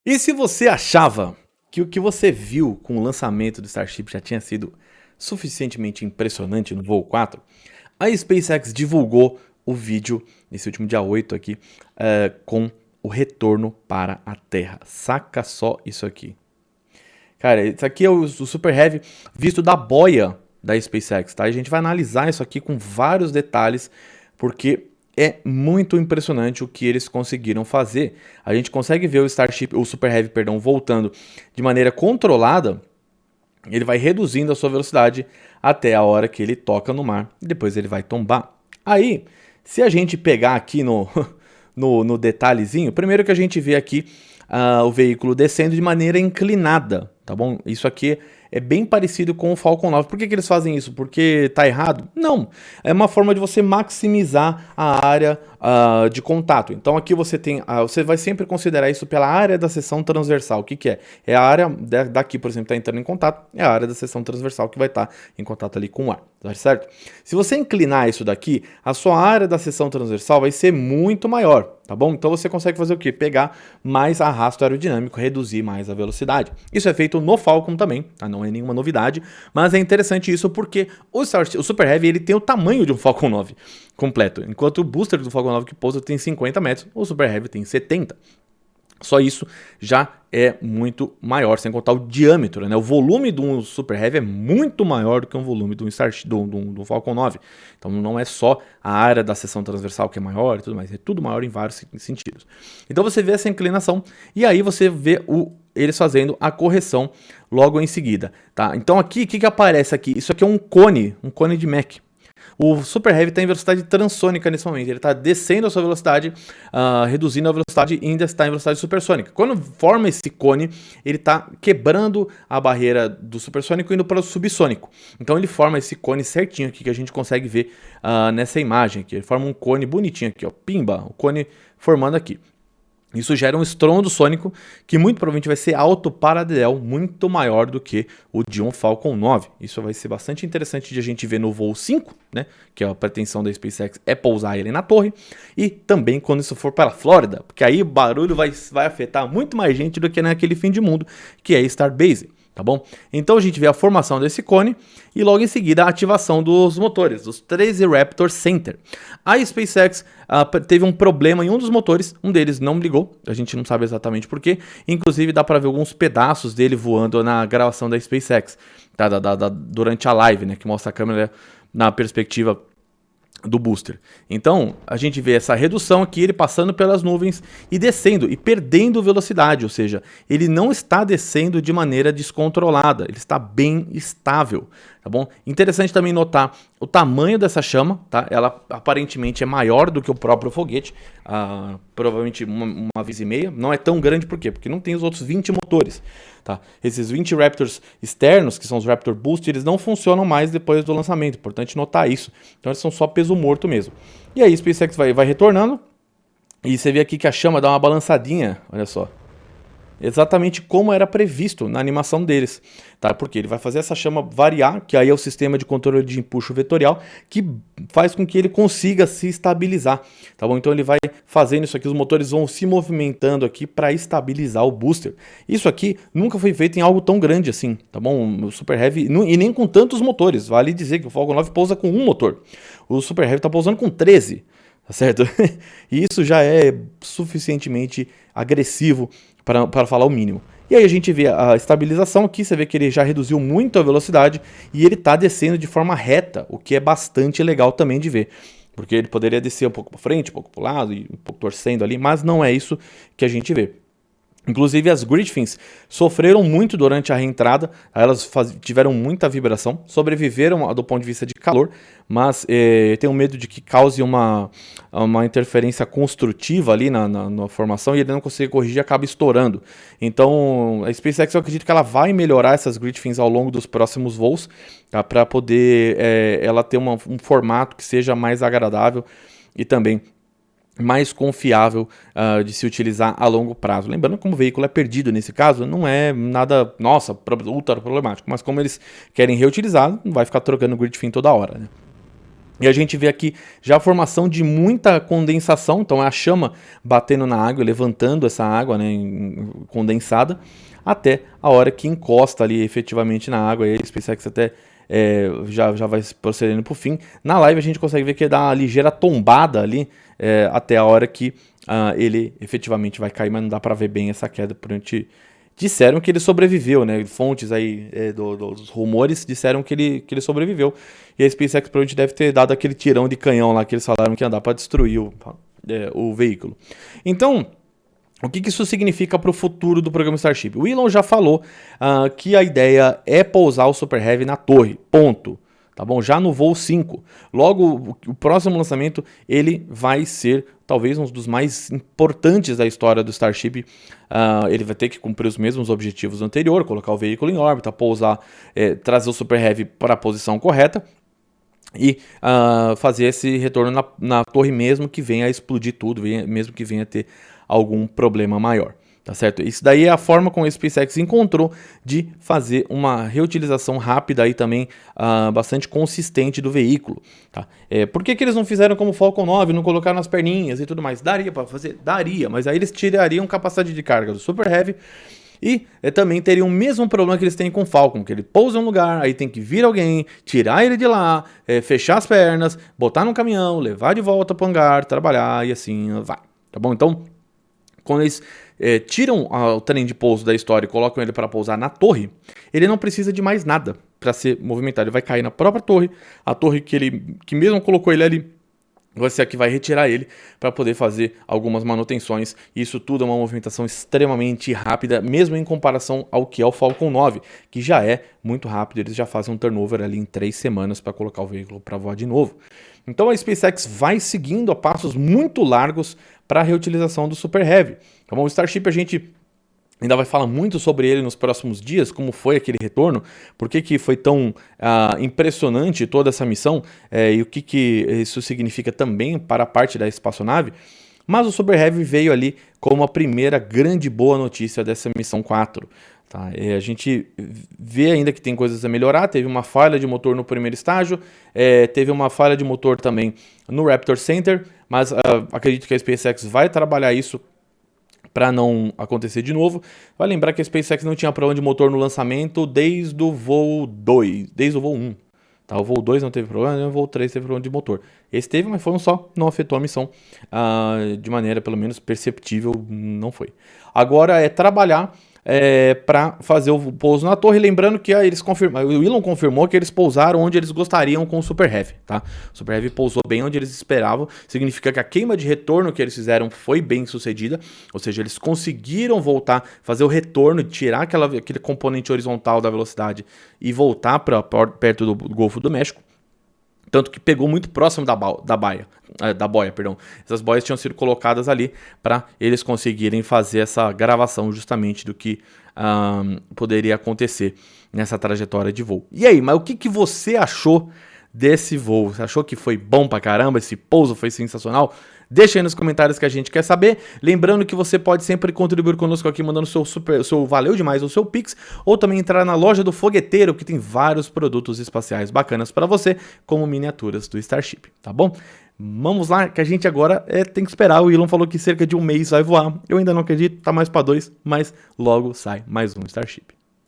E se você achava que o que você viu com o lançamento do Starship já tinha sido suficientemente impressionante no voo 4, a SpaceX divulgou o vídeo nesse último dia 8 aqui com o retorno para a Terra. Saca só isso aqui. Cara, isso aqui é o Super Heavy visto da boia da SpaceX, tá? A gente vai analisar isso aqui com vários detalhes, porque é muito impressionante o que eles conseguiram fazer. A gente consegue ver o Super Heavy, voltando de maneira controlada. Ele vai reduzindo a sua velocidade até a hora que ele toca no mar e depois ele vai tombar. Aí, se a gente pegar aqui no detalhezinho, primeiro que a gente vê aqui o veículo descendo de maneira inclinada, tá bom? Isso aqui é bem parecido com o Falcon 9. Por que eles fazem isso? Porque tá errado? Não. É uma forma de você maximizar a área de contato. Então aqui você tem, você vai sempre considerar isso pela área da seção transversal. O que é? É a área daqui, por exemplo, está entrando em contato, é a área da seção transversal que vai estar em contato ali com o ar, tá certo? Se você inclinar isso daqui, a sua área da seção transversal vai ser muito maior, tá bom? Então você consegue fazer o quê? Pegar mais arrasto aerodinâmico, reduzir mais a velocidade. Isso é feito no Falcon também, tá? Não é nenhuma novidade, mas é interessante isso porque o Super Heavy ele tem o tamanho de um Falcon 9 completo, enquanto o booster do Falcon 9 que pousa tem 50 metros, o Super Heavy tem 70. Só isso já é muito maior, sem contar o diâmetro, né? O volume do Super Heavy é muito maior do que o volume do Falcon 9. Então não é só a área da seção transversal que é maior e tudo mais, é tudo maior em vários sentidos. Então você vê essa inclinação e aí você vê eles fazendo a correção logo em seguida, tá? Então aqui, o que aparece aqui? Isso aqui é um cone de Mach. O Super Heavy está em velocidade transônica nesse momento, ele está descendo a sua velocidade, reduzindo a velocidade e ainda está em velocidade supersônica. Quando forma esse cone, ele está quebrando a barreira do supersônico e indo para o subsônico. Então ele forma esse cone certinho aqui que a gente consegue ver nessa imagem aqui. Ele forma um cone bonitinho aqui, ó, pimba, o cone formando aqui. Isso gera um estrondo sônico que muito provavelmente vai ser alto paralelo, muito maior do que o de um Falcon 9. Isso vai ser bastante interessante de a gente ver no voo 5, né? Que a pretensão da SpaceX é pousar ele na torre. E também quando isso for para a Flórida, porque aí o barulho vai afetar muito mais gente do que naquele fim de mundo, que é Starbase. Tá bom? Então a gente vê a formação desse cone e logo em seguida a ativação dos motores, dos 13 Raptor Center. A SpaceX teve um problema em um dos motores, um deles não ligou, a gente não sabe exatamente porquê, inclusive dá para ver alguns pedaços dele voando na gravação da SpaceX, tá? Durante a live, né, que mostra a câmera na perspectiva do booster. Então a gente vê essa redução aqui, ele passando pelas nuvens e descendo e perdendo velocidade, ou seja, ele não está descendo de maneira descontrolada, ele está bem estável, tá bom? Interessante também notar o tamanho dessa chama, tá? Ela aparentemente é maior do que o próprio foguete, provavelmente uma vez e meia, não é tão grande, por quê? Porque não tem os outros 20 motores, tá? Esses 20 Raptors externos, que são os Raptor Boost, eles não funcionam mais depois do lançamento, importante notar isso, então eles são só peso morto mesmo. E aí a SpaceX vai retornando, e você vê aqui que a chama dá uma balançadinha, olha só, exatamente como era previsto na animação deles, tá? Porque ele vai fazer essa chama variar, que aí é o sistema de controle de empuxo vetorial, que faz com que ele consiga se estabilizar, tá bom? Então ele vai fazendo isso aqui, os motores vão se movimentando aqui para estabilizar o booster. Isso aqui nunca foi feito em algo tão grande assim, tá bom? O Super Heavy, e nem com tantos motores, vale dizer que o Falcon 9 pousa com um motor, o Super Heavy está pousando com 13, tá certo? E isso já é suficientemente agressivo para falar o mínimo. E aí a gente vê a estabilização aqui, você vê que ele já reduziu muito a velocidade e ele está descendo de forma reta, o que é bastante legal também de ver. Porque ele poderia descer um pouco para frente, um pouco para o lado e um pouco torcendo ali, mas não é isso que a gente vê. Inclusive as Griffins sofreram muito durante a reentrada, elas tiveram muita vibração, sobreviveram do ponto de vista de calor, mas tenho medo de que cause uma interferência construtiva ali na formação e ele não consegue corrigir e acaba estourando. Então a SpaceX, eu acredito que ela vai melhorar essas Griffins ao longo dos próximos voos, tá, para poder ela ter um formato que seja mais agradável e também mais confiável de se utilizar a longo prazo. Lembrando que como o veículo é perdido nesse caso, não é nada, nossa, ultra problemático, mas como eles querem reutilizar, não vai ficar trocando o grid fin toda hora, né? E a gente vê aqui já a formação de muita condensação, então é a chama batendo na água, levantando essa água, né, condensada, até a hora que encosta ali efetivamente na água. E aí a SpaceX até já vai procedendo para o fim. Na live a gente consegue ver que dá uma ligeira tombada ali até a hora que ele efetivamente vai cair, mas não dá para ver bem essa queda. Disseram que ele sobreviveu, né? Fontes aí dos rumores disseram que ele sobreviveu. E a SpaceX provavelmente deve ter dado aquele tirão de canhão lá que eles falaram que ia dar para destruir o veículo. Então, o que isso significa para o futuro do programa Starship? O Elon já falou que a ideia é pousar o Super Heavy na torre, ponto. Tá bom? Já no voo 5. Logo, o próximo lançamento, ele vai ser talvez um dos mais importantes da história do Starship. Ele vai ter que cumprir os mesmos objetivos do anterior, colocar o veículo em órbita, pousar, trazer o Super Heavy para a posição correta e fazer esse retorno na torre mesmo que venha a explodir tudo, mesmo que venha a ter algum problema maior. Tá certo? Isso daí é a forma como a SpaceX encontrou de fazer uma reutilização rápida e também bastante consistente do veículo. Tá? Por que eles não fizeram como o Falcon 9, não colocaram nas perninhas e tudo mais? Daria para fazer? Daria, mas aí eles tirariam capacidade de carga do Super Heavy e também teriam o mesmo problema que eles têm com o Falcon, que ele pousa em um lugar, aí tem que vir alguém, tirar ele de lá, fechar as pernas, botar no caminhão, levar de volta para o hangar, trabalhar e assim vai. Tá bom? Então, quando eles tiram o trem de pouso da história e colocam ele para pousar na torre, ele não precisa de mais nada para ser movimentado. Ele vai cair na própria torre, a torre que mesmo colocou ele ali, vai ser a que vai retirar ele para poder fazer algumas manutenções. Isso tudo é uma movimentação extremamente rápida, mesmo em comparação ao que é o Falcon 9, que já é muito rápido. Eles já fazem um turnover ali em 3 semanas para colocar o veículo para voar de novo. Então a SpaceX vai seguindo a passos muito largos para a reutilização do Super Heavy. Então, o Starship a gente ainda vai falar muito sobre ele nos próximos dias, como foi aquele retorno, por que foi tão impressionante toda essa missão e o que isso significa também para a parte da espaçonave. Mas o Super Heavy veio ali como a primeira grande boa notícia dessa missão 4. Tá? A gente vê ainda que tem coisas a melhorar. Teve uma falha de motor no primeiro estágio, teve uma falha de motor também no Raptor Center, mas acredito que a SpaceX vai trabalhar isso para não acontecer de novo. Vai lembrar que a SpaceX não tinha problema de motor no lançamento desde o voo 2, desde o voo 1. Tá, o voo 2 não teve problema, o voo 3 teve problema de motor. Esse teve, mas foi um só, não afetou a missão de maneira pelo menos perceptível, não foi. Agora é trabalhar para fazer o pouso na torre, lembrando que eles confirmaram, o Elon confirmou que eles pousaram onde eles gostariam com o Super Heavy, tá? O Super Heavy pousou bem onde eles esperavam, significa que a queima de retorno que eles fizeram foi bem sucedida, ou seja, eles conseguiram voltar, fazer o retorno, tirar aquele componente horizontal da velocidade e voltar para perto do Golfo do México. Tanto que pegou muito próximo da boia. Essas boias tinham sido colocadas ali para eles conseguirem fazer essa gravação justamente do que poderia acontecer nessa trajetória de voo. E aí, mas o que você achou desse voo? Você achou que foi bom pra caramba? Esse pouso foi sensacional? Deixa aí nos comentários que a gente quer saber. Lembrando que você pode sempre contribuir conosco aqui mandando seu valeu demais ou seu Pix, ou também entrar na loja do Fogueteiro, que tem vários produtos espaciais bacanas para você, como miniaturas do Starship, tá bom? Vamos lá, que a gente agora tem que esperar. O Elon falou que cerca de um mês vai voar. Eu ainda não acredito, tá mais para 2, mas logo sai mais um Starship.